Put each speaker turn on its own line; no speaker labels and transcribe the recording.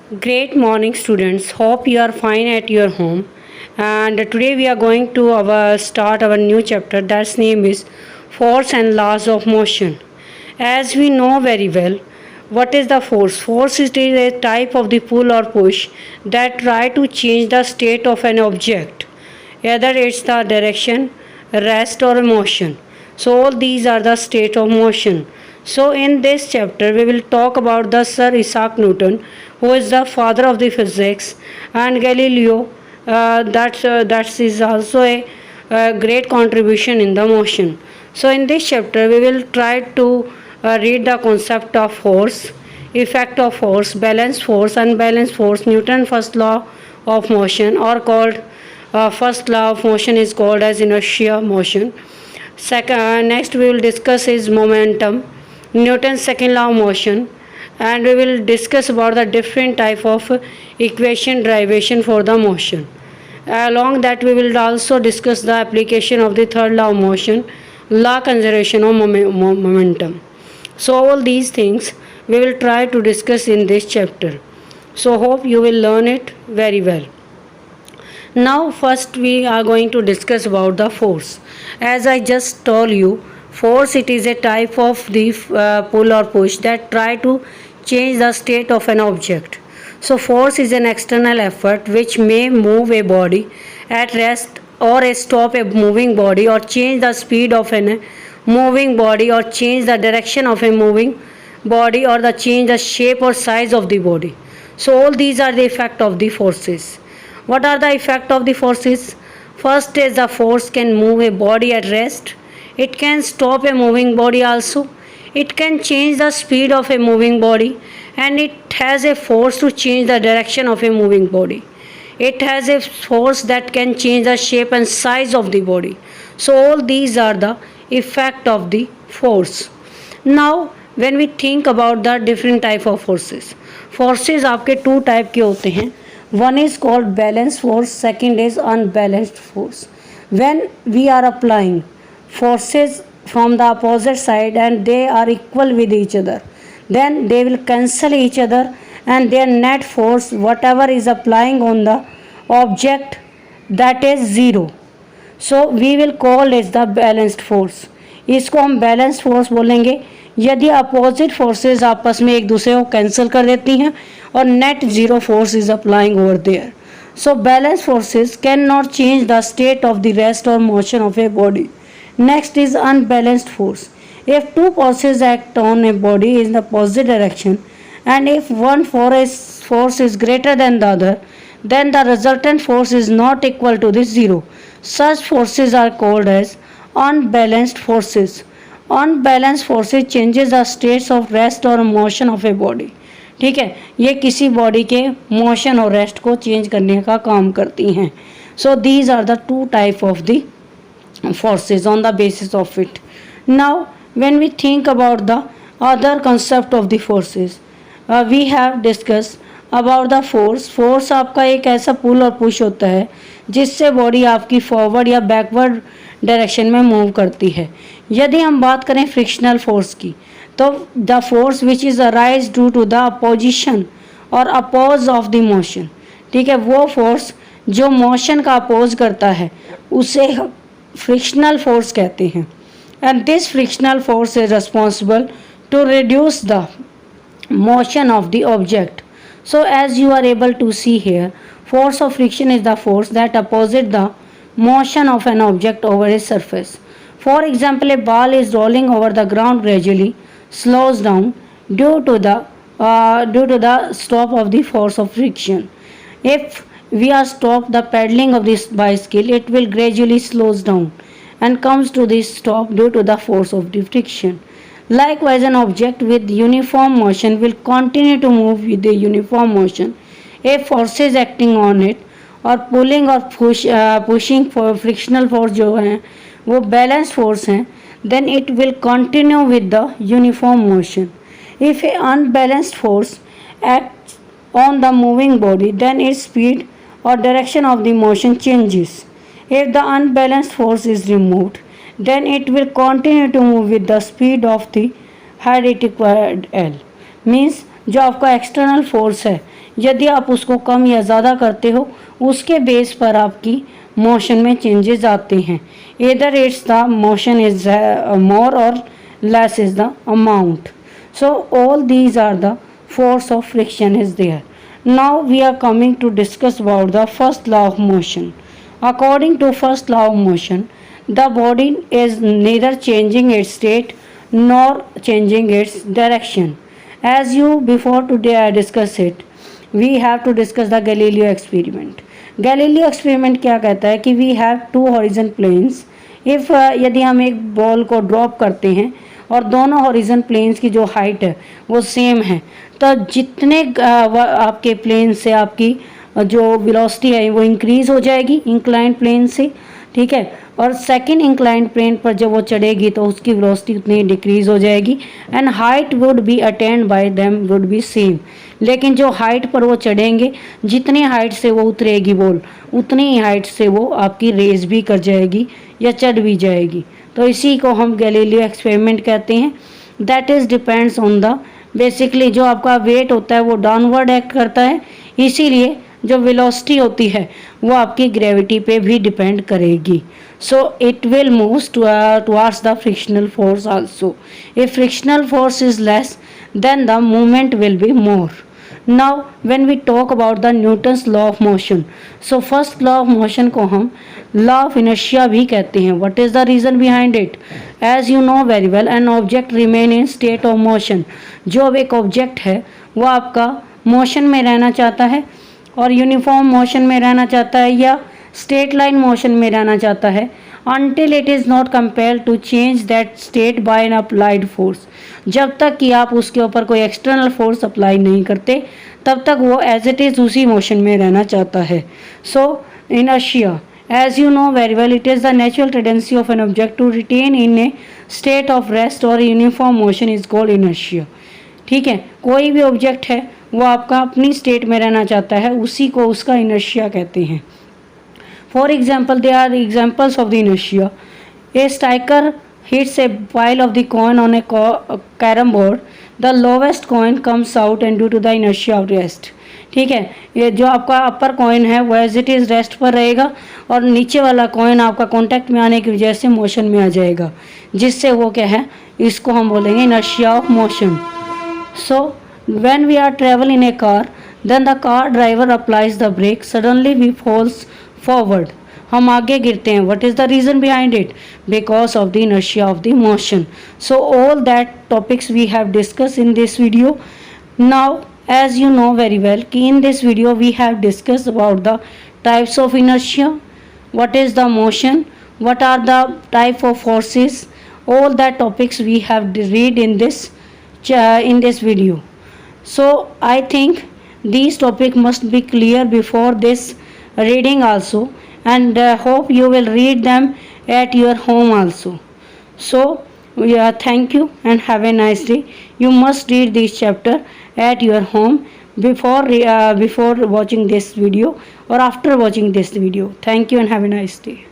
Great morning, students. Hope you are fine at your home. And today we are going to start our new chapter. That's name is Force and Laws of Motion. As we know very well, what is the force? Force is a type of the pull or push that try to change the state of an object, either it's the direction, rest, or motion. So all these are the state of motion. So in this chapter we will talk about the Sir Isaac Newton, who is the father of the physics, and Galileo. That is also a great contribution in the motion. So in this chapter we will try to read the concept of force, effect of force, balanced force, unbalanced force, Newton's first law of motion, or called first law of motion is called as inertia motion. Next we will discuss is momentum, Newton's second law of motion, and we will discuss about the different type of equation derivation for the motion. Along that we will also discuss the application of the third law of motion, law conservation of momentum. So all these things we will try to discuss in this chapter. So hope you will learn it very well. Now first we are going to discuss about the force. As I just told you, force it is a type of the pull or push that try to change the state of an object. So force is an external effort which may move a body at rest or stop a moving body, or change the speed of a moving body, or change the direction of a moving body, or the change the shape or size of the body. So all these are the effect of the forces. What are the effect of the forces? First is the force can move a body at rest. It can stop a moving body also. It can change the speed of a moving body, and it has a force to change the direction of a moving body. It has a force that can change the shape and size of the body. So all these are the effect of the force. Now when we think about the different type of forces, forces आपके two type के होते हैं. One is called balanced force, second is unbalanced force. When we are applying forces from the opposite side and they are equal with each other, then they will cancel each other, and their net force whatever is applying on the object, that is zero. So we will call it the balanced force. इसको हम balance force बोलेंगे यदि opposite forces आपस में एक दूसरे को cancel कर देती हैं और net zero force is applying over there. So balance forces can not change the state of the rest और motion of a body. Next is unbalanced force. If two forces act on a body in the opposite direction, and if one force is greater than the other, then the resultant force is not equal to this zero. Such forces are called as unbalanced forces. Unbalanced forces changes the states of rest or motion of a body. ठीक है, ये किसी body के motion और rest को change करने का काम करती हैं. So these are the two type of the forces on the basis of it. Now when we think about the other concept of the forces, we have discussed about the force. force आपका एक ऐसा पुल और push होता है जिससे body आपकी forward या backward direction में मूव करती है. यदि हम बात करें फ्रिक्शनल फोर्स की, तो the force which is arise due to the opposition और अपोज ऑफ द मोशन. ठीक है, वो फोर्स जो मोशन का अपोज करता है उसे फ्रिक्शनल फोर्स कहते हैं. And this frictional force is responsible to reduce the motion of the object. So as you are able to see here, force of friction is the force that opposes the motion of an object over a surface. For example, a ball is rolling over the ground gradually slows down due to the stop of the force of friction. If we are stop the pedaling of this bicycle, it will gradually slows down and comes to this stop due to the force of the friction. Likewise, an object with uniform motion will continue to move with a uniform motion if forces acting on it और pulling और pushing frictional force जो हैं वो balance force हैं, then it will continue with the uniform motion. If a unbalanced force acts on the moving body, then its speed or direction of the motion changes. If the unbalanced force is removed, then it will continue to move with the speed of the head it required L. Means जो आपका external force है यदि आप उसको कम या ज़्यादा करते हो उसके बेस पर आपकी मोशन में चेंजेस आते हैं। इधर it's the motion is more और less is the amount. So all these are the force of friction is there. Now we are coming to discuss about the first law of motion. According to first law of motion, the body is neither changing its state nor changing its direction. As you before today I discussed it, we have to discuss the Galileo experiment. Galileo experiment क्या कहता है कि we have two horizon planes. If यदि हम एक ball को drop करते हैं और दोनों हॉरिजन प्लेन्स की जो हाइट है वो सेम है, तो जितने आपके प्लेन से आपकी जो वेलोसिटी है वो इंक्रीज़ हो जाएगी इंक्लाइंड प्लेन से, ठीक है। और सेकंड इंक्लाइंड प्लेन पर जब वो चढ़ेगी तो उसकी वेलोसिटी उतनी डिक्रीज़ हो जाएगी and height would be attend bye them would be same. लेकिन जो हाइट पर वो चढ़ेंगे, जितनी हाइट से वो उतरेगी बॉल, उतनी ही हाइट से वो आपकी रेस भी कर जाएगी या चढ़ भी जाएगी। तो इसी को हम गैलीलियो एक्सपेरिमेंट कहते हैं। That is depends on the basically जो आपका वेट होता है वो डाउनवर्ड एक्ट करता है, इसीलिए जो वेलोसिटी होती है वो आपकी ग्रेविटी पे भी डिपेंड करेगी। So it will move towards the frictional force also. If frictional force is less than the movement will be more. Now when we talk about the Newton's law of motion, so first law of motion को हम law of inertia भी कहते हैं। What is the reason behind it? As you know very well, an object remain in state of motion. जो अब एक object है वो आपका मोशन में रहना चाहता है और यूनिफॉर्म मोशन में रहना चाहता है या स्ट्रेट लाइन मोशन में रहना चाहता है until it is not compelled to change that state by an applied force. जब तक कि आप उसके ऊपर कोई एक्सटर्नल फोर्स अप्लाई नहीं करते तब तक वो एज इट इज़ उसी मोशन में रहना चाहता है। सो inertia, as you know very well, it is the natural tendency of an object to retain in a state of rest or uniform motion is called inertia. ठीक है, कोई भी object है वो आपका अपनी स्टेट में रहना चाहता है, उसी को उसका inertia कहते हैं। For example, there are examples of the inertia. A striker hits a pile of the coin on a carom board. The lowest coin comes out and due to the inertia of rest. ठीक है, ये जो आपका अपर coin है वो as it is rest पर रहेगा और नीचे वाला कॉइन आपका कांटेक्ट में आने की वजह से मोशन में आ जाएगा, जिससे वो क्या है, इसको हम बोलेंगे inertia of motion. So when we are travel in a car, then the car driver applies the brake. Suddenly we falls forward, हम आगे गिरते हैं. What is the reason behind it? Because of the inertia of the motion. So all that topics we have discussed in this video. Now as you know very well in this video we have discussed about the types of inertia, what is the motion, what are the type of forces, all that topics we have read in this video. So I think these topics must be clear before this reading also, and hope you will read them at your home also. So thank you and have a nice day. You must read this chapter at your home before watching this video or after watching this video. Thank you and have a nice day.